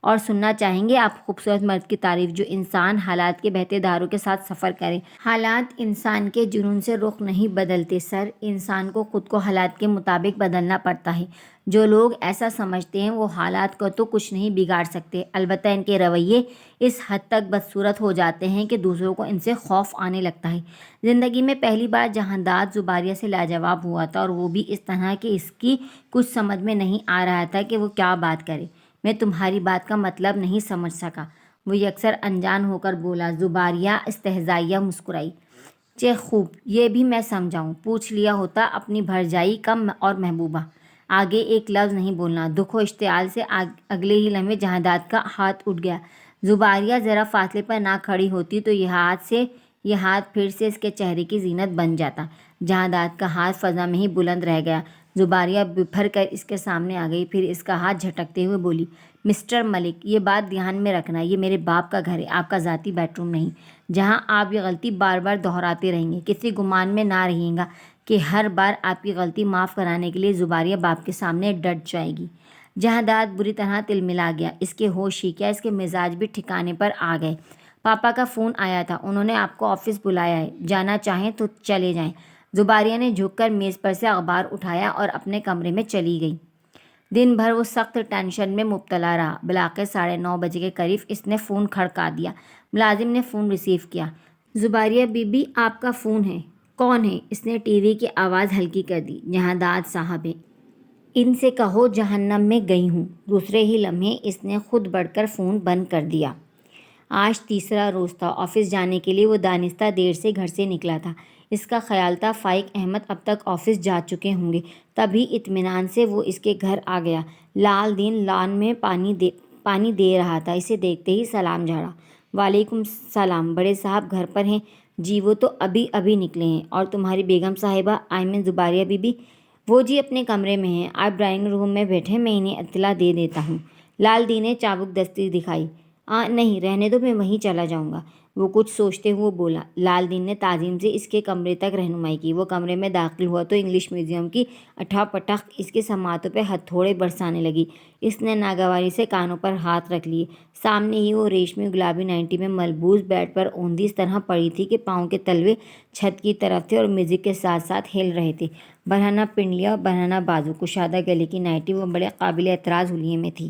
اور سننا چاہیں گے آپ خوبصورت مرد کی تعریف جو انسان حالات کے بہتے دھاروں کے ساتھ سفر کرے۔ حالات انسان کے جنون سے رخ نہیں بدلتے سر، انسان کو خود کو حالات کے مطابق بدلنا پڑتا ہے۔ جو لوگ ایسا سمجھتے ہیں وہ حالات کو تو کچھ نہیں بگاڑ سکتے، البتہ ان کے رویے اس حد تک بدصورت ہو جاتے ہیں کہ دوسروں کو ان سے خوف آنے لگتا ہے۔ زندگی میں پہلی بار جہانداد زباریہ سے لاجواب ہوا تھا، اور وہ بھی اس طرح کہ اس کی کچھ سمجھ میں نہیں آ رہا تھا کہ وہ کیا بات کرے۔ میں تمہاری بات کا مطلب نہیں سمجھ سکا، وہ یکسر انجان ہو کر بولا۔ زباریہ استہزائیہ مسکرائی۔ چہ خوب، یہ بھی میں سمجھاؤں، پوچھ لیا ہوتا اپنی بھرجائی کا اور محبوبہ۔ آگے ایک لفظ نہیں بولنا۔ دکھ و اشتعال سے اگلے ہی لمحے جہانداد کا ہاتھ اٹھ گیا۔ زباریہ ذرا فاصلے پر نہ کھڑی ہوتی تو یہ ہاتھ پھر سے اس کے چہرے کی زینت بن جاتا۔ جہانداد کا ہاتھ فضا میں ہی بلند رہ گیا۔ زباریہ بپھر کر اس کے سامنے آ گئی، پھر اس کا ہاتھ جھٹکتے ہوئے بولی، مسٹر ملک، یہ بات دھیان میں رکھنا، یہ میرے باپ کا گھر ہے، آپ کا ذاتی بیڈ روم نہیں، جہاں آپ یہ غلطی بار بار دہراتے رہیں گے۔ کسی گمان میں نہ رہیے گا کہ ہر بار آپ کی غلطی معاف کرانے کے لیے زباریہ باپ کے سامنے ڈٹ جائے گی۔ جہانداد بری طرح تلملا گیا۔ اس کے ہوش ہی کیا، اس کے مزاج بھی ٹھکانے پر آ گئے۔ پاپا کا فون آیا تھا، انہوں نے آپ کو آفس بلایا ہے، جانا چاہیں تو چلے جائیں۔ زباریہ نے جھک کر میز پر سے اخبار اٹھایا اور اپنے کمرے میں چلی گئی۔ دن بھر وہ سخت ٹینشن میں مبتلا رہا۔ بالآخر 9:30 بجے کے قریب اس نے فون کھڑکا دیا۔ ملازم نے فون ریسیو کیا۔ زباریہ بی بی، آپ کا فون ہے۔ کون ہے؟ اس نے ٹی وی کی آواز ہلکی کر دی۔ جہانداد صاحب ہیں، ان سے کہو جہنم میں گئی ہوں۔ دوسرے ہی لمحے اس نے خود بڑھ کر فون بند کر دیا۔ آج تیسرا روز تھا آفس جانے کے لیے وہ دانستہ دیر سے گھر سے نکلا تھا۔ اس کا خیال تھا فائق احمد اب تک آفس جا چکے ہوں گے، تبھی اطمینان سے وہ اس کے گھر آ گیا۔ لال دین لان میں پانی دے رہا تھا، اسے دیکھتے ہی سلام جھاڑا۔ وعلیکم السلام، بڑے صاحب گھر پر ہیں؟ جی، وہ تو ابھی نکلے ہیں۔ اور تمہاری بیگم صاحبہ آئی زباریہ بی بی؟ وہ جی اپنے کمرے میں ہیں، آپ ڈرائنگ روم میں بیٹھے، میں انہیں اطلاع دے دیتا ہوں۔ لال دین نے چابک دستی دکھائی۔ نہیں، رہنے دو، میں وہیں چلا جاؤں گا، وہ کچھ سوچتے ہوئے بولا۔ لال دین نے تعظیم سے اس کے کمرے تک رہنمائی کی۔ وہ کمرے میں داخل ہوا تو انگلش میوزیم کی اٹھا پٹخ اس کی سماعتوں پہ ہتھوڑے برسانے لگی۔ اس نے ناگواری سے کانوں پر ہاتھ رکھ لیے۔ سامنے ہی وہ ریشمی گلابی نائٹی میں ملبوس بیڈ پر اوندھی اس طرح پڑی تھی کہ پاؤں کے تلوے چھت کی طرف تھے اور میوزک کے ساتھ ساتھ ہل رہے تھے۔ برہنہ پنڈلیاں، برہنہ بازو، کشادہ گلے کی نائٹی وہ بڑے قابل اعتراض حلیے میں تھی۔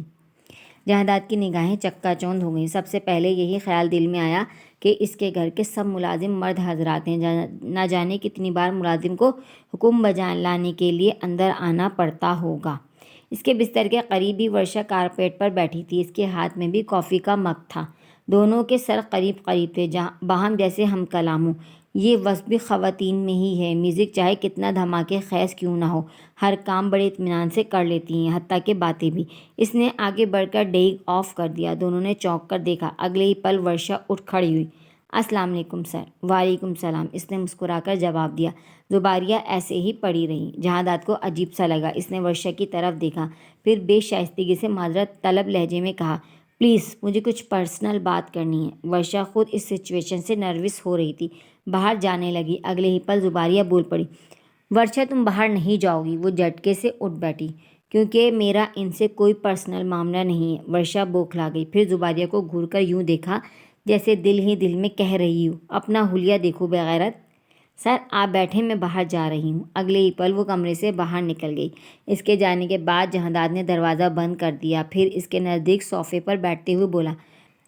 جہانداد کی نگاہیں چکا چوندھ ہو گئیں۔ سب سے پہلے یہی خیال دل میں آیا کہ اس کے گھر کے سب ملازم مرد حضرات ہیں، نہ جانے کتنی بار ملازم کو حکم بجا لانے کے لیے اندر آنا پڑتا ہوگا۔ اس کے بستر کے قریب ہی ورشا کارپیٹ پر بیٹھی تھی، اس کے ہاتھ میں بھی کافی کا مگ تھا۔ دونوں کے سر قریب قریب تھے، باہم جیسے ہم کلام ہوں۔ یہ وصف بھی خواتین میں ہی ہے، میوزک چاہے کتنا دھماکے خیز کیوں نہ ہو، ہر کام بڑے اطمینان سے کر لیتی ہیں، حتیٰ کہ باتیں بھی۔ اس نے آگے بڑھ کر ڈیگ آف کر دیا۔ دونوں نے چونک کر دیکھا۔ اگلے ہی پل ورشا اٹھ کھڑی ہوئی۔ السلام علیکم سر۔ وعلیکم السلام، اس نے مسکرا کر جواب دیا۔ زباریہ ایسے ہی پڑی رہی۔ جہانداد کو عجیب سا لگا۔ اس نے ورشا کی طرف دیکھا، پھر بے شائستگی سے معذرت طلب لہجے میں کہا، پلیز مجھے کچھ پرسنل بات کرنی ہے۔ ورشا خود اس سچویشن سے نروس ہو رہی تھی، باہر جانے لگی۔ اگلے ہی پل زباریہ بول پڑی، ورشا تم باہر نہیں جاؤ گی۔ وہ جھٹکے سے اٹھ بیٹھی۔ کیونکہ میرا ان سے کوئی پرسنل معاملہ نہیں ہے۔ ورشا بوکھلا گئی، پھر زباریہ کو گھور کر یوں دیکھا جیسے دل ہی دل میں کہہ رہی ہو، اپنا حلیہ دیکھو بے غیرت۔ سر آپ بیٹھیں، میں باہر جا رہی ہوں۔ اگلے ہی پل وہ کمرے سے باہر نکل گئی۔ اس کے جانے کے بعد جہانداد نے دروازہ بند کر دیا، پھر اس کے نزدیک صوفے پر بیٹھتے ہوئے بولا،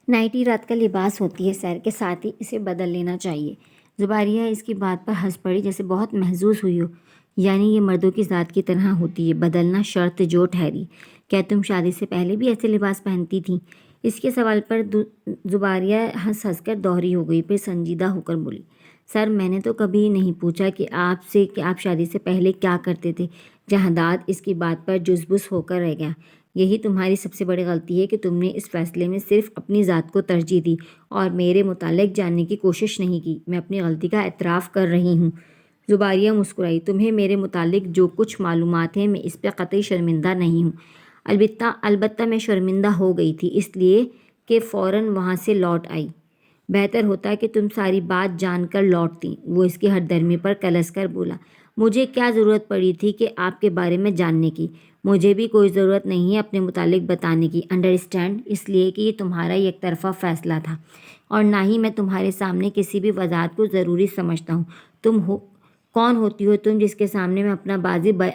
نائٹی رات کا لباس ہوتی ہے سر، کے ساتھ ہی اسے بدل لینا چاہیے۔ زباریہ اس کی بات پر ہنس پڑی جیسے بہت محظوظ ہوئی ہو۔ یعنی یہ مردوں کی ذات کی طرح ہوتی ہے، بدلنا شرط جو ٹھہری۔ کیا تم شادی سے پہلے بھی ایسے لباس پہنتی تھیں؟ اس کے سوال پر زباریہ ہنس کر دوہری ہو گئی، پھر سنجیدہ ہو کر بولی، سر میں نے تو کبھی نہیں پوچھا کہ آپ شادی سے پہلے کیا کرتے تھے۔ جہانداد اس کی بات پر جزبز ہو کر رہ گیا۔ یہی تمہاری سب سے بڑی غلطی ہے کہ تم نے اس فیصلے میں صرف اپنی ذات کو ترجیح دی اور میرے متعلق جاننے کی کوشش نہیں کی۔ میں اپنی غلطی کا اعتراف کر رہی ہوں۔ زباریہ مسکرائی، تمہیں میرے متعلق جو کچھ معلومات ہیں میں اس پہ قطعی شرمندہ نہیں ہوں۔ البتہ میں شرمندہ ہو گئی تھی اس لیے کہ فوراً وہاں سے لوٹ آئی۔ بہتر ہوتا کہ تم ساری بات جان کر لوٹتی۔ وہ اس کی ہٹ درمی پر کلس کر بولا، مجھے کیا ضرورت پڑی تھی کہ آپ کے بارے میں جاننے کی؟ مجھے بھی کوئی ضرورت نہیں ہے اپنے متعلق بتانے کی، انڈرسٹینڈ؟ اس لیے کہ یہ تمہارا یک طرفہ فیصلہ تھا، اور نہ ہی میں تمہارے سامنے کسی بھی وضاحت کو ضروری سمجھتا ہوں۔ کون ہوتی ہو تم جس کے سامنے میں اپنا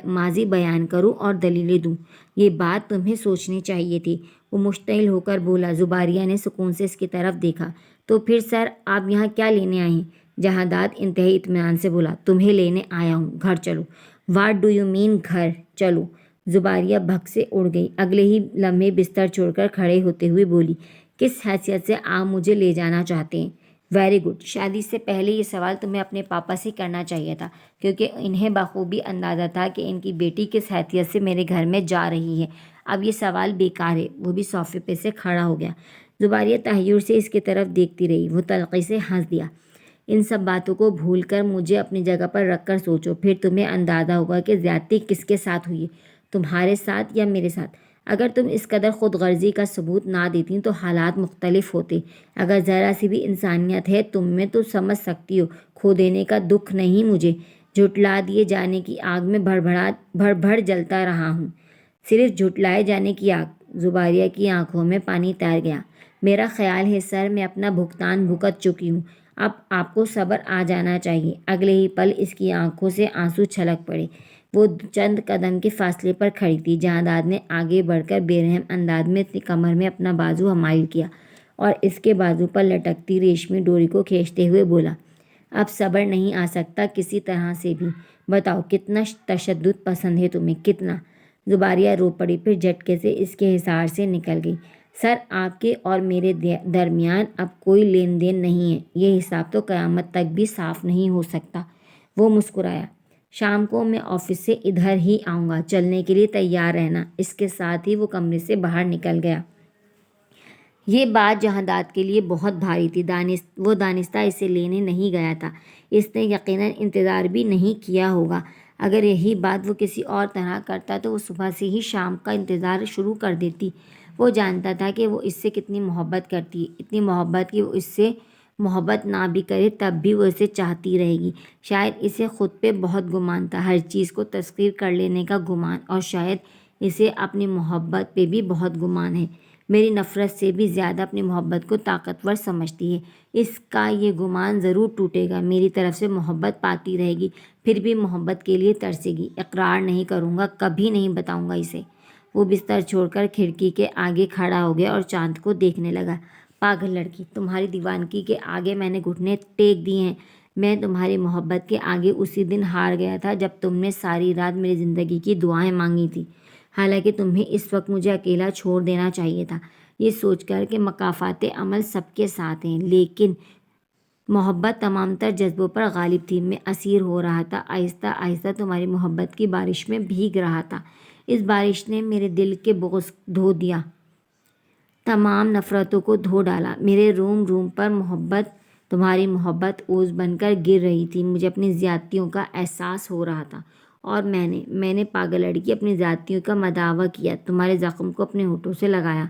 ماضی بیان کروں اور دلیلیں دوں؟ یہ بات تمہیں سوچنی چاہیے تھی۔ وہ مشتعل ہو کر بولا۔ زباریہ نے سکون سے اس کی طرف دیکھا۔ تو پھر سر آپ یہاں کیا لینے آئے ہیں؟ جہاداد انتہائی اطمینان سے بولا۔ تمہیں لینے آیا ہوں، گھر چلو۔ واٹ ڈو یو مین گھر چلو؟ زباریہ بھگ سے اڑ گئی۔ اگلے ہی لمحے بستر چھوڑ کر کھڑے ہوتے ہوئے بولی، کس حیثیت سے آپ مجھے لے جانا چاہتے ہیں؟ ویری گڈ، شادی سے پہلے یہ سوال تمہیں اپنے پاپا سے کرنا چاہیے تھا، کیونکہ انہیں بخوبی اندازہ تھا کہ ان کی بیٹی کس حیثیت سے میرے گھر میں جا رہی ہے۔ اب یہ سوال بیکار ہے۔ وہ بھی صوفے پہ سے کھڑا ہو گیا۔ زباریہ تحیر سے اس کی طرف دیکھتی رہی۔ وہ تلخی سے ہنس دیا۔ ان سب باتوں کو بھول کر مجھے اپنی جگہ پر رکھ کر سوچو، پھر تمہیں اندازہ ہوگا کہ زیادتی کس کے ساتھ ہوئی ہے، تمہارے ساتھ یا میرے ساتھ۔ اگر تم اس قدر خود غرضی کا ثبوت نہ دیتی تو حالات مختلف ہوتے۔ اگر ذرا سی بھی انسانیت ہے تم میں تو سمجھ سکتی ہو کھو دینے کا دکھ نہیں مجھے۔ جھٹلا دیے جانے کی آگ میں بھڑ جلتا رہا ہوں، صرف جھٹلائے جانے کی آگ۔ زباریہ کی آنکھوں میں پانی تیر گیا۔ میرا خیال ہے سر میں اپنا بھگتان بھگت چکی ہوں، اب آپ کو صبر آ جانا چاہیے۔ اگلے ہی پل اس کی آنکھوں سے آنسو چھلک پڑے۔ وہ چند قدم کے فاصلے پر کھڑی تھی۔ جہاداد نے آگے بڑھ کر بے رحم انداز میں اپنی کمر میں اپنا بازو حمائل کیا اور اس کے بازو پر لٹکتی ریشمی ڈوری کو کھینچتے ہوئے بولا، اب صبر نہیں آ سکتا کسی طرح سے بھی۔ بتاؤ کتنا تشدد پسند ہے تمہیں، کتنا؟ زباریہ رو پڑی، پھر جھٹکے سے اس کے حصار سے نکل گئی۔ سر آپ کے اور میرے درمیان اب کوئی لین دین نہیں ہے، یہ حساب تو قیامت تک بھی صاف نہیں ہو سکتا۔ وہ مسکرایا۔ شام کو میں آفس سے ادھر ہی آؤں گا، چلنے کے لیے تیار رہنا۔ اس کے ساتھ ہی وہ کمرے سے باہر نکل گیا۔ یہ بات جہاداد کے لیے بہت بھاری تھی۔ وہ دانستہ اسے لینے نہیں گیا تھا۔ اس نے یقیناً انتظار بھی نہیں کیا ہوگا۔ اگر یہی بات وہ کسی اور طرح کرتا تو وہ صبح سے ہی شام کا انتظار شروع کر دیتی۔ وہ جانتا تھا کہ وہ اس سے کتنی محبت کرتی ہے، اتنی محبت کہ وہ اس سے محبت نہ بھی کرے تب بھی وہ اسے چاہتی رہے گی۔ شاید اسے خود پہ بہت گمان تھا، ہر چیز کو تسخیر کر لینے کا گمان، اور شاید اسے اپنی محبت پہ بھی بہت گمان ہے۔ میری نفرت سے بھی زیادہ اپنی محبت کو طاقتور سمجھتی ہے۔ اس کا یہ گمان ضرور ٹوٹے گا، میری طرف سے محبت پاتی رہے گی، پھر بھی محبت کے لیے ترسے گی۔ اقرار نہیں کروں گا، کبھی نہیں بتاؤں گا اسے۔ وہ بستر چھوڑ کر کھڑکی کے آگے کھڑا ہو گیا اور چاند کو دیکھنے لگا۔ پاگل لڑکی، تمہاری دیوانگی کے آگے میں نے گھٹنے ٹیک دیے ہیں۔ میں تمہاری محبت کے آگے اسی دن ہار گیا تھا جب تم نے ساری رات میری زندگی کی دعائیں مانگی تھیں۔ حالانکہ تمہیں اس وقت مجھے اکیلا چھوڑ دینا چاہیے تھا، یہ سوچ کر کہ مکافات عمل سب کے ساتھ ہیں، لیکن محبت تمام تر جذبوں پر غالب تھی۔ میں اسیر ہو رہا تھا، آہستہ آہستہ تمہاری محبت کی بارش میں بھیگ رہا تھا۔ اس بارش نے میرے دل کے بغض دھو دیا، تمام نفرتوں کو دھو ڈالا۔ میرے روم پر تمہاری محبت اوز بن کر گر رہی تھی۔ مجھے اپنی زیادتیوں کا احساس ہو رہا تھا، اور میں نے پاگل لڑکی اپنی زیادتیوں کا مداوع کیا، تمہارے زخم کو اپنے ہونٹوں سے لگایا۔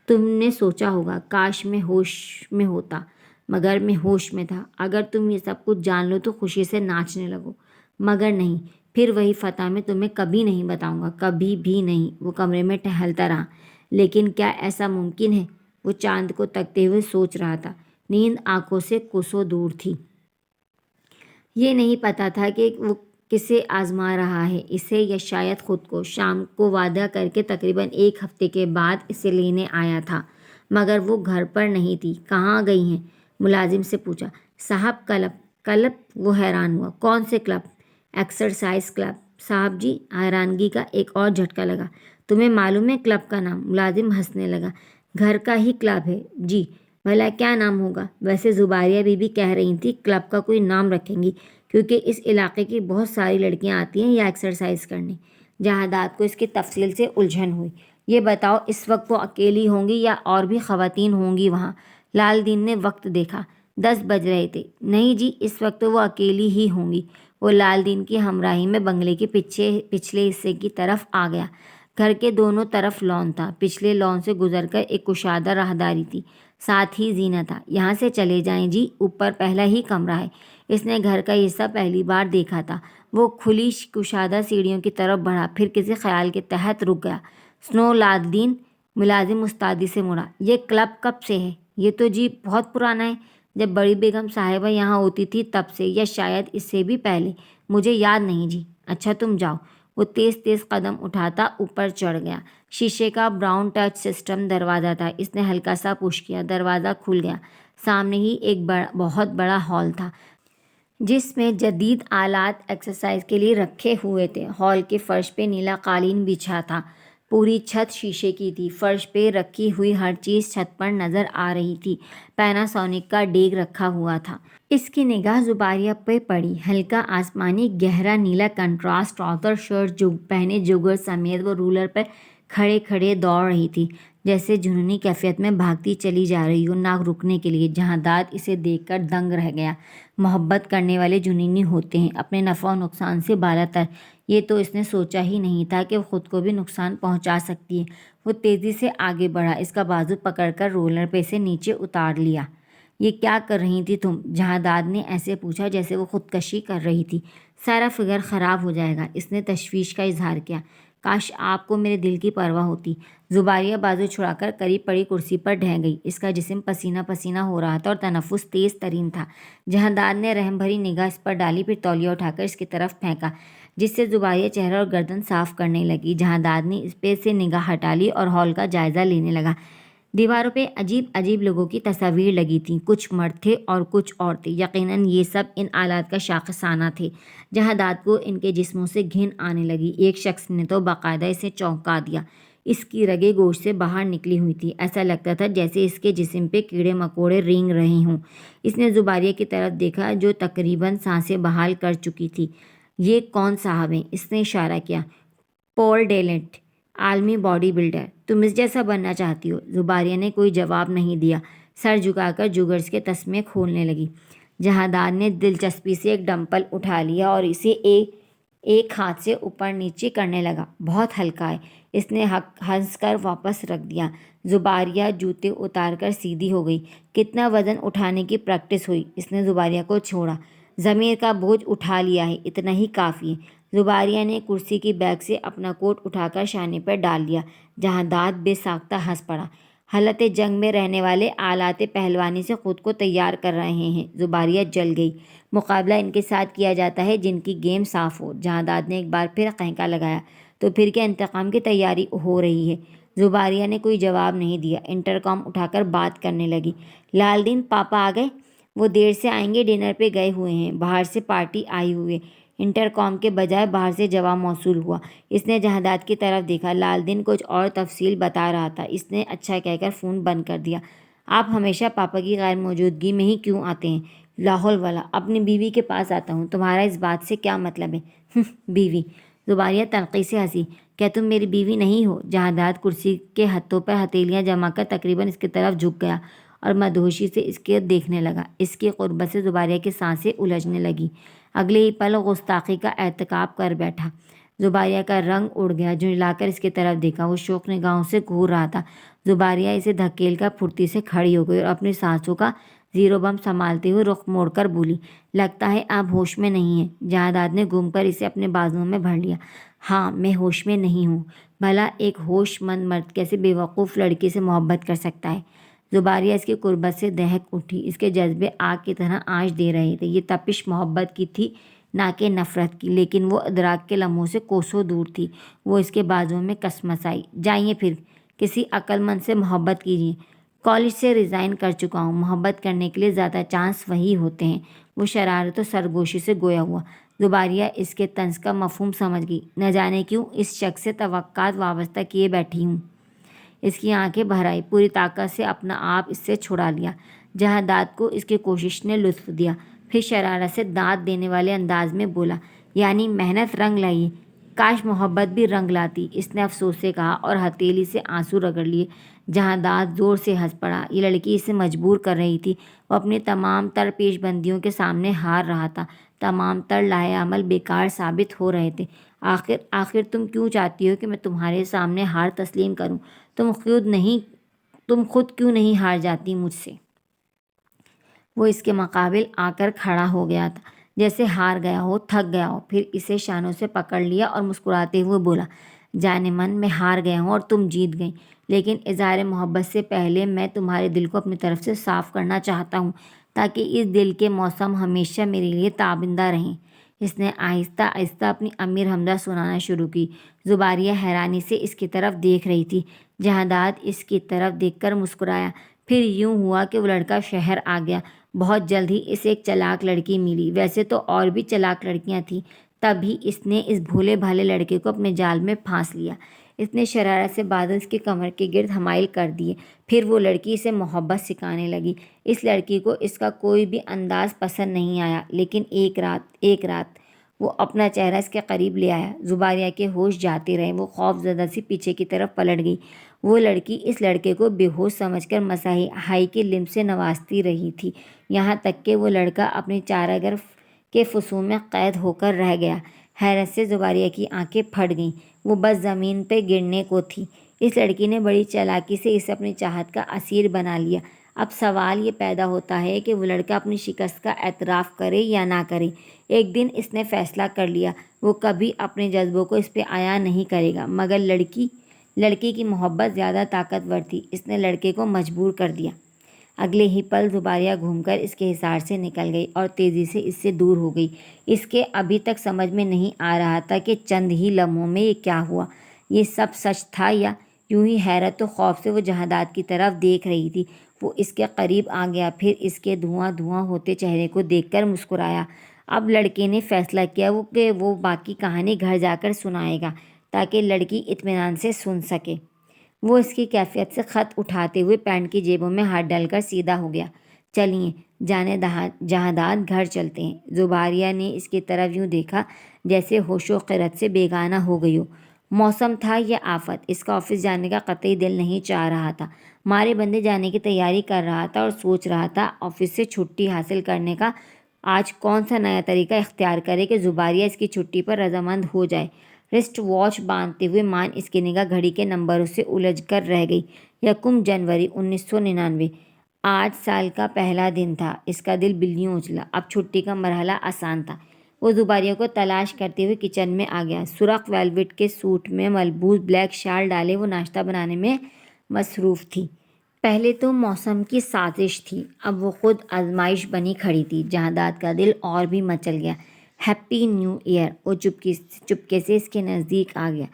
تم نے سوچا ہوگا کاش میں ہوش میں ہوتا، مگر میں ہوش میں تھا۔ اگر تم یہ سب کچھ جان لو تو خوشی سے ناچنے لگو، مگر نہیں۔ پھر وہی فتح میں تمہیں کبھی نہیں بتاؤں گا، کبھی بھی نہیں۔ وہ کمرے میں ٹہلتا رہا۔ لیکن کیا ایسا ممکن ہے؟ وہ چاند کو تکتے ہوئے سوچ رہا تھا۔ نیند آنکھوں سے کوسوں دور تھی۔ یہ نہیں پتا تھا کہ وہ کسے آزما رہا ہے، اسے یا شاید خود کو۔ شام کو وعدہ کر کے تقریباً 1 ہفتے کے بعد اسے لینے آیا تھا، مگر وہ گھر پر نہیں تھی۔ کہاں گئی ہیں؟ ملازم سے پوچھا۔ صاحب کلب؟ وہ حیران ہوا۔ کون سے کلب؟ ایکسرسائز کلب صاحب جی۔ حیرانگی کا ایک اور جھٹکا لگا۔ تمہیں معلوم ہے کلب کا نام؟ ملازم ہنسنے لگا۔ گھر کا ہی کلب ہے جی۔ بھلا کیا نام ہوگا؟ ویسے زباریہ بی بی کہہ رہی تھی کلب کا کوئی نام رکھیں گی، کیونکہ اس علاقے کی بہت ساری لڑکیاں آتی ہیں یا ایکسرسائز کرنے۔ جہاداد کو اس کی تفصیل سے الجھن ہوئی۔ یہ بتاؤ اس وقت وہ اکیلی ہوں گی یا اور بھی خواتین ہوں گی وہاں؟ لال دین نے وقت دیکھا۔ 10 بج رہے تھے۔ نہیں جی، اس وقت تو وہ اکیلی ہی ہوں گی۔ وہ لال دین کی ہمراہی میں بنگلے کے پچھلے حصے کی طرف آ گیا۔ گھر کے دونوں طرف لان تھا۔ پچھلے لان سے گزر کر ایک کشادہ راہداری تھی، ساتھ ہی زینہ تھا۔ یہاں سے چلے جائیں جی، اوپر پہلا ہی کمرہ ہے۔ اس نے گھر کا حصہ پہلی بار دیکھا تھا۔ وہ کھلی کشادہ سیڑھیوں کی طرف بڑھا، پھر کسی خیال کے تحت رک گیا۔ سنو لادین ملازم مستعدی سے مڑا۔ یہ کلب کب سے ہے؟ یہ تو جی بہت پرانا ہے، جب بڑی بیگم صاحبہ یہاں ہوتی تھی تب سے، یا شاید اس سے بھی پہلے، مجھے یاد نہیں جی۔ اچھا تم جاؤ۔ وہ تیز تیز قدم اٹھاتا اوپر چڑھ گیا۔ شیشے کا براؤن ٹچ سسٹم دروازہ تھا۔ اس نے ہلکا سا پش کیا، دروازہ کھل گیا۔ سامنے ہی ایک بہت بڑا ہال تھا جس میں جدید آلات ایکسرسائز کے لیے رکھے ہوئے تھے۔ ہال کے فرش پہ نیلا قالین بچھا تھا۔ پوری چھت شیشے کی تھی۔ فرش پہ رکھی ہوئی ہر چیز چھت پر نظر آ رہی تھی۔ پیناسونک کا ڈیگ رکھا ہوا تھا۔ اس کی نگاہ زباریہ پہ پڑی۔ ہلکا آسمانی گہرا نیلا کنٹراسٹ ٹراؤزر شرٹ پہنے جوگر سمیت وہ رولر پر کھڑے کھڑے دوڑ رہی تھی، جیسے جنونی کیفیت میں بھاگتی چلی جا رہی ہو، نہ رکنے کے لیے۔ جہاں داد اسے دیکھ کر دنگ رہ گیا۔ محبت کرنے والے جنونی ہوتے ہیں، اپنے نفع و نقصان سے بالاتر۔ یہ تو اس نے سوچا ہی نہیں تھا کہ وہ خود کو بھی نقصان پہنچا سکتی ہے۔ وہ تیزی سے آگے بڑھا، اس کا بازو پکڑ کر رولر پہ سے نیچے اتار لیا۔ یہ کیا کر رہی تھی تم؟ جہاں داد نے ایسے پوچھا جیسے وہ خودکشی کر رہی تھی۔ سارا فگر خراب ہو جائے گا۔ اس نے تشویش کا اظہار کیا۔ کاش آپ کو میرے دل کی پرواہ ہوتی۔ زباریہ بازو چھڑا کر قریب پڑی کرسی پر ڈھہ گئی۔ اس کا جسم پسینہ پسینہ ہو رہا تھا اور تنفس تیز ترین تھا۔ جہاں داد نے رحم بھری نگاہ اس پر ڈالی، پھر تولیہ اٹھا کر اس کی طرف پھینکا، جس سے زباریہ چہرہ اور گردن صاف کرنے لگی۔ جہاں داد نے اس پہ سے نگاہ ہٹا لی اور ہال کا جائزہ لینے لگا۔ دیواروں پہ عجیب عجیب لوگوں کی تصاویر لگی تھیں، کچھ مرد تھے اور کچھ عورتیں۔ یقیناً یہ سب ان آلات کا شاخسانہ تھے۔ جہاں داد کو ان کے جسموں سے گھن آنے لگی۔ ایک شخص نے تو باقاعدہ اسے چونکا دیا۔ اس کی رگیں گوشت سے باہر نکلی ہوئی تھی، ایسا لگتا تھا جیسے اس کے جسم پہ کیڑے مکوڑے رینگ رہے ہوں۔ اس نے زباریہ کی طرف دیکھا جو تقریباً سانسیں بحال کر چکی تھی۔ یہ کون صاحب ہیں؟ اس نے اشارہ کیا۔ پول ڈیلنٹ، عالمی باڈی بلڈر۔ تم اس جیسا بننا چاہتی ہو؟ زباریہ نے کوئی جواب نہیں دیا، سر جھکا کر جوگرز کے تسمے کھولنے لگی۔ جہاں داد نے دلچسپی سے ایک ڈمپل اٹھا لیا اور اسے ایک ہاتھ سے اوپر نیچے کرنے لگا۔ بہت ہلکا ہے۔ اس نے ہنس کر واپس رکھ دیا۔ زباریہ جوتے اتار کر سیدھی ہو گئی۔ کتنا وزن اٹھانے کی پریکٹس ہوئی؟ اس نے زباریہ کو چھوڑا۔ ضمیر کا بوجھ اٹھا لیا ہے، اتنا ہی کافی ہے۔ زباریہ نے کرسی کی بیگ سے اپنا کوٹ اٹھا کر شانے پر ڈال لیا۔ جہاں داد بے ساختہ ہنس پڑا۔ حالت جنگ میں رہنے والے آلات پہلوانی سے خود کو تیار کر رہے ہیں۔ زباریہ جل گئی۔ مقابلہ ان کے ساتھ کیا جاتا ہے جن کی گیم صاف ہو۔ جہاں داد نے ایک بار پھر قہقہ لگایا۔ تو پھر کیا انتقام کی تیاری ہو رہی ہے؟ زباریہ نے کوئی جواب نہیں دیا۔ انٹرکام اٹھا کر بات کرنے لگی۔ لالدین پاپا آ گئے؟ وہ دیر سے آئیں گے، ڈنر پہ گئے ہوئے ہیں، باہر سے پارٹی آئی ہوئی ہے۔ انٹرکام کے بجائے باہر سے جواب موصول ہوا۔ اس نے جہاں داد کی طرف دیکھا۔ لالدین کچھ اور تفصیل بتا رہا تھا۔ اس نے اچھا کہہ کر فون بند کر دیا۔ آپ ہمیشہ پاپا کی غیر موجودگی میں ہی کیوں آتے ہیں؟ لاہور والا، اپنی بیوی کے پاس آتا ہوں۔ تمہارا اس بات سے کیا مطلب ہے؟ بیوی؟ زباریہ تنقید سے ہنسی۔ کیا تم میری بیوی نہیں ہو؟ جہاں داد کرسی کے ہتھوں پر ہتھیلیاں جما کر تقریباً اس کی طرف جھک گیا اور مدہوشی سے اس کے دیکھنے لگا۔ اس کی قربت سے زباریہ کی سانسیں الجھنے لگیں۔ اگلے ہی پل گستاخی کا ارتکاب کر بیٹھا۔ زباریہ کا رنگ اڑ گیا۔ جھنجلا کر اس کی طرف دیکھا۔ وہ شوق نگاہوں سے گھور رہا تھا۔ زباریہ اسے دھکیل کر پھرتی سے کھڑی ہو گئی اور اپنی سانسوں کا زیر و بم سنبھالتے ہوئے رخ موڑ کر بولی، لگتا ہے آپ ہوش میں نہیں ہیں۔ جہاں داد نے گھوم کر اسے اپنے بازوؤں میں بھر لیا۔ ہاں، میں ہوش میں نہیں ہوں۔ بھلا ایک ہوش مند مرد کیسے بے وقوف لڑکی سے محبت کر سکتا ہے؟ زباریہ اس کی قربت سے دہک اٹھی۔ اس کے جذبے آگ کی طرح آنچ دے رہے تھے۔ یہ تپش محبت کی تھی، نہ کہ نفرت کی، لیکن وہ ادراک کے لمحوں سے کوسوں دور تھی۔ وہ اس کے بازوؤں میں کسمسائی۔ جائیے پھر، کسی عقل مند سے محبت کیجیے۔ کالج سے ریزائن کر چکا ہوں۔ محبت کرنے کے لیے زیادہ چانس وہی ہوتے ہیں۔ وہ شرارت و سرگوشی سے گویا ہوا۔ زباریہ اس کے طنز کا مفہوم سمجھ گئی۔ نہ جانے کیوں اس شخص سے توقعات وابستہ کیے بیٹھی ہوں۔ اس کی آنکھیں بھر آئی۔ پوری طاقت سے اپنا آپ اس سے چھڑا لیا۔ جہاں داد کو اس کی کوشش نے لطف دیا۔ پھر شرارت سے دانت دینے والے انداز میں بولا، یعنی محنت رنگ لائی ہے؟ کاش محبت بھی رنگ لاتی، اس نے افسوس سے کہا اور ہتھیلی سے آنسو رگڑ لیے۔ جہاں داد زور سے ہنس پڑا۔ یہ لڑکی اسے مجبور کر رہی تھی۔ وہ اپنی تمام تر پیش بندیوں کے سامنے ہار رہا تھا۔ تمام تر لائحہ عمل بیکار ثابت ہو رہے تھے۔ آخر تم کیوں چاہتی ہو کہ میں تمہارے سامنے ہار تسلیم کروں؟ تم خود کیوں نہیں ہار جاتی مجھ سے؟ وہ اس کے مقابل آ کر کھڑا ہو گیا تھا، جیسے ہار گیا ہو، تھک گیا ہو۔ پھر اسے شانوں سے پکڑ لیا اور مسکراتے ہوئے بولا، جانے من میں ہار گیا ہوں اور تم جیت گئیں، لیکن اظہار محبت سے پہلے میں تمہارے دل کو اپنی طرف سے صاف کرنا چاہتا ہوں، تاکہ اس دل کے موسم ہمیشہ میرے لیے تابندہ رہیں۔ اس نے آہستہ آہستہ اپنی امیر حمدہ سنانا شروع کی۔ زباریہ حیرانی سے اس کی طرف دیکھ رہی تھی۔ جہانداد اس کی طرف دیکھ کر مسکرایا۔ پھر یوں ہوا کہ وہ لڑکا شہر آ گیا۔ بہت جلد ہی اسے ایک چالاک لڑکی ملی، ویسے تو اور بھی چالاک لڑکیاں تھیں، تب ہی اس نے اس بھولے بھالے لڑکے کو اپنے جال میں پھانس لیا۔ اس نے شرارت سے بادل کی کمر کے گرد حمائل کر دیے۔ پھر وہ لڑکی اسے محبت سکھانے لگی۔ اس لڑکی کو اس کا کوئی بھی انداز پسند نہیں آیا، لیکن ایک رات وہ اپنا چہرہ اس کے قریب لے آیا۔ زباریہ کے ہوش جاتے رہے۔ وہ خوف زدہ سی پیچھے کی طرف پلٹ گئی۔ وہ لڑکی اس لڑکے کو بے ہوش سمجھ کر مساحی کی لمب سے نوازتی رہی تھی، یہاں تک کہ وہ لڑکا اپنی چارہ گر کے فسوں میں قید ہو کر رہ گیا۔ حیرت سے زباریہ کی آنکھیں پھٹ گئیں۔ وہ بس زمین پہ گرنے کو تھی۔ اس لڑکی نے بڑی چالاکی سے اسے اپنی چاہت کا اسیر بنا لیا۔ اب سوال یہ پیدا ہوتا ہے کہ وہ لڑکا اپنی شکست کا اعتراف کرے یا نہ کرے۔ ایک دن اس نے فیصلہ کر لیا، وہ کبھی اپنے جذبوں کو اس پہ عیاں نہیں کرے گا، مگر لڑکی کی محبت زیادہ طاقتور تھی۔ اس نے لڑکے کو مجبور کر دیا۔ اگلے ہی پل زباریہ گھوم کر اس کے حصار سے نکل گئی اور تیزی سے اس سے دور ہو گئی۔ اس کے ابھی تک سمجھ میں نہیں آ رہا تھا کہ چند ہی لمحوں میں یہ کیا ہوا، یہ سب سچ تھا یا یوں ہی حیرت و خوف سے وہ جہانداد کی طرف دیکھ رہی تھی۔ وہ اس کے قریب آ گیا، پھر اس کے دھواں ہوتے چہرے کو دیکھ کر مسکرایا۔ اب لڑکے نے فیصلہ کیا کہ وہ باقی کہانی گھر جا کر سنائے گا، تاکہ لڑکی اطمینان سے سن سکے۔ وہ اس کی کیفیت سے خط اٹھاتے ہوئے پینٹ کی جیبوں میں ہاتھ ڈال کر سیدھا ہو گیا۔ چلیے جہانداد، گھر چلتے ہیں۔ زباریہ نے اس کی طرف یوں دیکھا جیسے ہوش و خرد سے بیگانہ ہو گئی ہو۔ موسم تھا یا آفت، اس کا آفس جانے کا قطعی دل نہیں چاہ رہا تھا۔ مارے بندے جانے کی تیاری کر رہا تھا اور سوچ رہا تھا آفس سے چھٹی حاصل کرنے کا آج کون سا نیا طریقہ اختیار کرے کہ زباریہ اس کی چھٹی پر رضامند ہو جائے۔ رسٹ واچ باندھتے ہوئے مان اس کی نگاہ گھڑی کے نمبروں سے الجھ کر رہ گئی۔ 1 جنوری 1999۔ آج سال کا پہلا دن تھا۔ اس کا دل بلیوں اچلا۔ اب چھٹی کا مرحلہ آسان تھا۔ وہ زباریہ کو تلاش کرتے ہوئے کچن میں آ گیا۔ سرخ ویلویٹ کے سوٹ میں ملبوس بلیک شال ڈالے وہ ناشتہ بنانے میں مصروف تھی۔ پہلے تو موسم کی سازش تھی، اب وہ خود آزمائش بنی کھڑی تھی۔ جہانداد کا دل اور بھی مچل گیا۔ Happy new year. وہ چپکے سے اس کے نزدیک آ گیا۔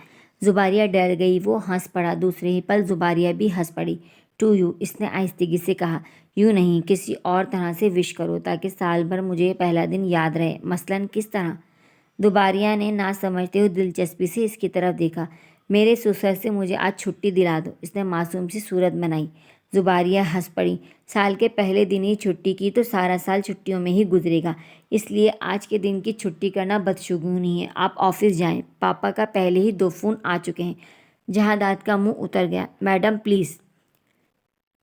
زباریہ ڈر گئی، وہ ہنس پڑا۔ دوسرے ہی پل زباریہ بھی ہنس پڑی۔ ٹو یو، اس نے آہستگی سے کہا۔ یوں نہیں، کسی اور طرح سے وش کرو تاکہ سال بھر مجھے یہ پہلا دن یاد رہے۔ مثلاً کس طرح؟ زباریہ نے نہ سمجھتے ہوئے دلچسپی سے اس کی طرف دیکھا۔ میرے سسر سے مجھے آج چھٹی دلا دو، اس نے معصوم سی صورت بنائی۔ زباریہ ہنس پڑی۔ سال کے پہلے دن ہی چھٹی کی تو سارا سال چھٹیوں میں ہی گزرے گا، اس لیے آج کے دن کی چھٹی کرنا بدشگونی ہے۔ آپ آفس جائیں، پاپا کا پہلے ہی 2 فون آ چکے ہیں۔ جہانداد کا منہ اتر گیا۔ میڈم پلیز،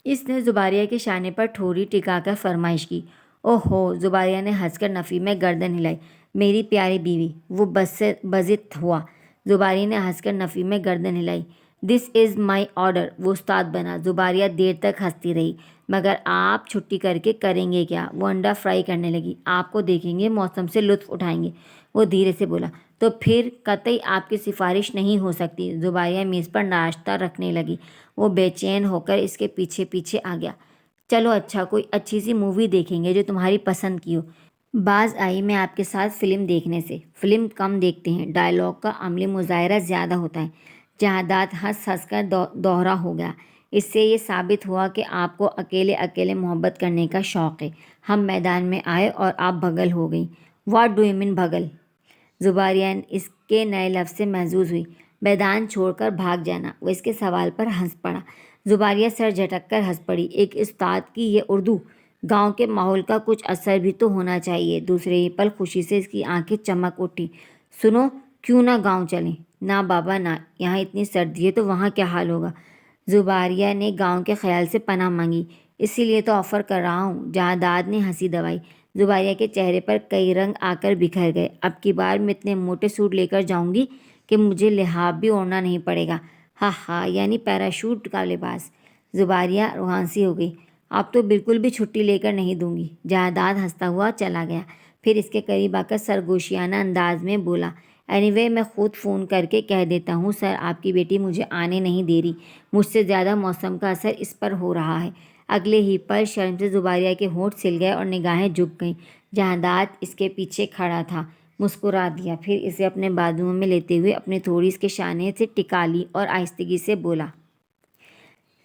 اس نے زباریہ کے شانے پر ٹھوری ٹکا کر فرمائش کی۔ اوہو، زباریہ نے ہنس کر نفی میں گردن ہلائی۔ میری پیاری بیوی، وہ بزت ہوا۔ زباریہ نے ہنس کر نفی میں گردن ہلائی۔ دس از مائی آرڈر۔ وہ استاد بنا۔ زباریہ دیر تک ہنستی رہی۔ مگر آپ چھٹی کر کے کریں گے کیا؟ وہ انڈا فرائی کرنے لگی۔ آپ کو دیکھیں گے، موسم سے لطف اٹھائیں گے، وہ دھیرے سے بولا۔ تو پھر قطعی آپ کی سفارش نہیں ہو سکتی۔ زباریہ میز پر ناشتہ رکھنے لگی۔ وہ بے چین ہو کر اس کے پیچھے پیچھے آ گیا۔ چلو اچھا، کوئی اچھی سی مووی دیکھیں گے جو تمہاری پسند کی ہو۔ باز آئی میں آپ کے ساتھ فلم دیکھنے سے۔ فلم کم دیکھتے ہیں، ڈائلاگ کا عملی مظاہرہ زیادہ ہوتا ہے۔ جہانداد ہنس ہنس کر دوہرا ہو گیا۔ اس سے یہ ثابت ہوا کہ آپ کو اکیلے محبت کرنے کا شوق ہے۔ ہم میدان میں آئے اور آپ بھگل ہو گئیں۔ واٹ ڈو یو مین بھگل؟ زباریہ اس کے نئے لفظ سے محظوظ ہوئی۔ میدان چھوڑ کر بھاگ جانا۔ وہ اس کے سوال پر ہنس پڑا۔ زباریہ سر جھٹک کر ہنس پڑی۔ ایک استاد کی یہ اردو! گاؤں کے ماحول کا کچھ اثر بھی تو ہونا چاہیے۔ دوسرے ہی پل خوشی سے اس کی آنکھیں چمک اٹھیں۔ سنو، کیوں نہ گاؤں چلیں؟ نہ بابا نہ، یہاں اتنی سردی ہے تو وہاں کیا حال ہوگا؟ زباریہ نے گاؤں کے خیال سے پناہ مانگی۔ اسی لیے تو آفر کر رہا ہوں۔ جہانداد نے ہنسی دبائی۔ زباریہ کے چہرے پر کئی رنگ آ کر بکھر گئے۔ اب کی بار میں اتنے موٹے سوٹ لے کر جاؤں گی کہ مجھے لحاف بھی اوڑھنا نہیں پڑے گا۔ ہاں ہاں، یعنی پیراشوٹ کا لباس۔ زباریہ روحان سی ہو گئی۔ آپ تو بالکل بھی چھٹی لے کر نہیں دوں گی۔ جہاداد ہنستا ہوا چلا گیا، پھر اس کے قریب آ کر سرگوشیانہ انداز میں بولا، اینی وے میں خود فون کر کے کہہ دیتا ہوں سر، آپ کی بیٹی مجھے آنے نہیں دے رہی، مجھ سے زیادہ موسم کا اثر اس پر ہو رہا ہے۔ اگلے ہی پل شرم سے زباریہ کے ہونٹ سل گئے اور نگاہیں جھک گئیں۔ جہاداد اس کے پیچھے کھڑا تھا، مسکرا دیا، پھر اسے اپنے بازوؤں میں لیتے ہوئے اپنی تھوڑی اس کے شانے سے ٹکا لی اور آہستگی سے بولا،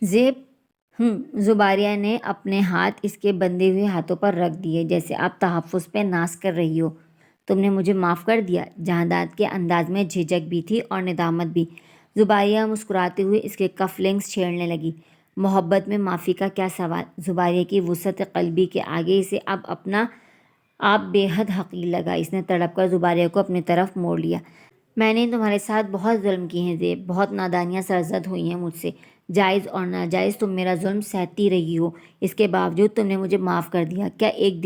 زیب۔ زباریہ نے اپنے ہاتھ اس کے بندھے ہوئے ہاتھوں پر رکھ دیے، جیسے آپ تحفظ پہ ناز کر رہی ہو۔ تم نے مجھے معاف کر دیا؟ جہاداد کے انداز میں جھجک بھی تھی اور ندامت بھی۔ زباریہ مسکراتے ہوئے اس کے کف لنکس چھیڑنے لگی۔ محبت میں معافی کا کیا سوال؟ زباریہ کی وسعت قلبی کے آگے اسے اب اپنا آپ بے حد حقیر لگا۔ اس نے تڑپ کر زباریہ کو اپنی طرف موڑ لیا۔ میں نے تمہارے ساتھ بہت ظلم کیے ہیں زیب، بہت نادانیاں سرزد ہوئی ہیں مجھ سے، جائز اور ناجائز تم میرا ظلم سہتی رہی ہو، اس کے باوجود تم نے مجھے معاف کر دیا۔ کیا ایک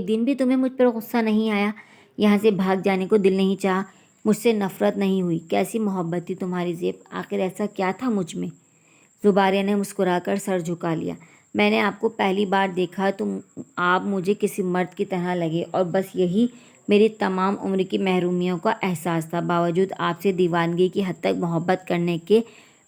دن بھی تمہیں مجھ پر غصہ نہیں آیا؟ یہاں سے بھاگ جانے کو دل نہیں چاہا؟ مجھ سے نفرت نہیں ہوئی؟ کیسی محبت تھی تمہاری زیب، آخر ایسا کیا تھا مجھ میں؟ زباریہ نے مسکرا کر سر جھکا لیا۔ میں نے آپ کو پہلی بار دیکھا تو آپ مجھے کسی مرد کی طرح لگے اور بس یہی میری تمام عمر کی محرومیوں کا احساس تھا۔ باوجود آپ سے دیوانگی کی حد تک محبت کرنے کے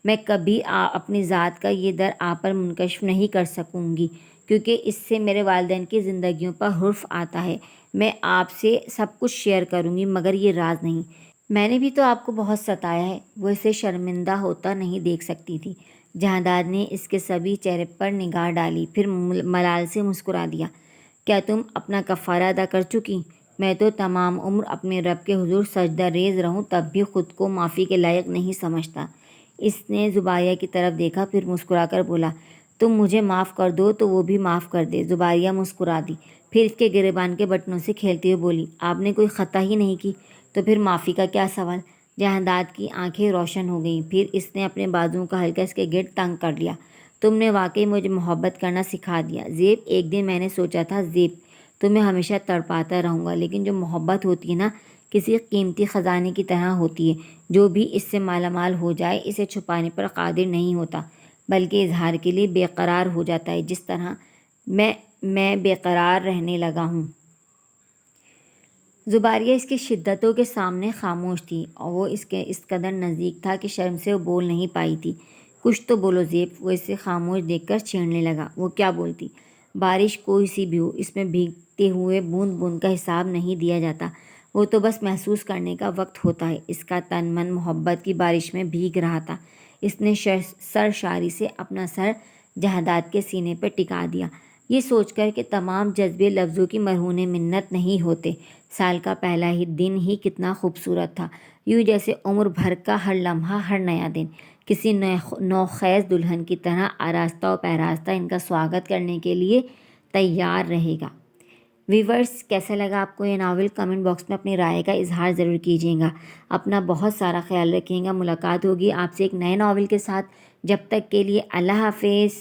میں کبھی اپنی ذات کا یہ در آپ پر منکشف نہیں کر سکوں گی، کیونکہ اس سے میرے والدین کی زندگیوں پر حرف آتا ہے۔ میں آپ سے سب کچھ شیئر کروں گی مگر یہ راز نہیں۔ میں نے بھی تو آپ کو بہت ستایا ہے۔ وہ اسے شرمندہ ہوتا نہیں دیکھ سکتی تھی۔ جہاداد نے اس کے سبھی چہرے پر نگاہ ڈالی، پھر ملال سے مسکرا دیا، کیا تم اپنا کفارہ ادا کر چکی؟ میں تو تمام عمر اپنے رب کے حضور سجدہ ریز رہوں تب بھی خود کو معافی کے لائق نہیں سمجھتا۔ اس نے زباریہ کی طرف دیکھا، پھر مسکرا کر بولا، تم مجھے معاف کر دو تو وہ بھی معاف کر دے۔ زباریہ مسکرا دی، پھر اس کے گریبان کے بٹنوں سے کھیلتے ہوئے بولی، آپ نے کوئی خطا ہی نہیں کی تو پھر معافی کا کیا سوال؟ جہاداد کی آنکھیں روشن ہو گئیں، پھر اس نے اپنے بازوؤں کا ہلکا اس کے گرد تنگ کر لیا۔ تم نے واقعی مجھے محبت کرنا سکھا دیا زیب۔ ایک دن میں نے سوچا تھا زیب تمہیں ہمیشہ تڑپاتا رہوں گا، لیکن جو محبت ہوتی ہے نا، کسی قیمتی خزانے کی طرح ہوتی ہے، جو بھی اس سے مالا مال ہو جائے اسے چھپانے پر قادر نہیں ہوتا، بلکہ اظہار کے لیے بے قرار ہو جاتا ہے، جس طرح میں بے قرار رہنے لگا ہوں۔ زباریہ اس کی شدتوں کے سامنے خاموش تھی اور وہ اس قدر نزدیک تھا کہ شرم سے وہ بول نہیں پائی تھی۔ کچھ تو بولو زیب۔ وہ اسے خاموش دیکھ کر چھیڑنے لگا۔ وہ کیا بولتی؟ بارش کوئی سی بھی ہو، اس میں بھیگتے ہوئے بوند بوند کا حساب نہیں دیا جاتا، وہ تو بس محسوس کرنے کا وقت ہوتا ہے۔ اس کا تن من محبت کی بارش میں بھیگ رہا تھا۔ اس نے سرشاری سے اپنا سر جہاداد کے سینے پہ ٹکا دیا، یہ سوچ کر کہ تمام جذبے لفظوں کی مرہون منت نہیں ہوتے۔ سال کا پہلا ہی دن ہی کتنا خوبصورت تھا، یوں جیسے عمر بھر کا ہر لمحہ، ہر نیا دن کسی نوخیز دلہن کی طرح آراستہ و پیراستہ ان کا سواگت کرنے کے لیے تیار رہے گا۔ ویورز، کیسا لگا آپ کو یہ ناول؟ کمنٹ باکس میں اپنی رائے کا اظہار ضرور کیجیے گا۔ اپنا بہت سارا خیال رکھیے گا۔ ملاقات ہوگی آپ سے ایک نئے ناول کے ساتھ، جب تک کے لیے اللہ حافظ۔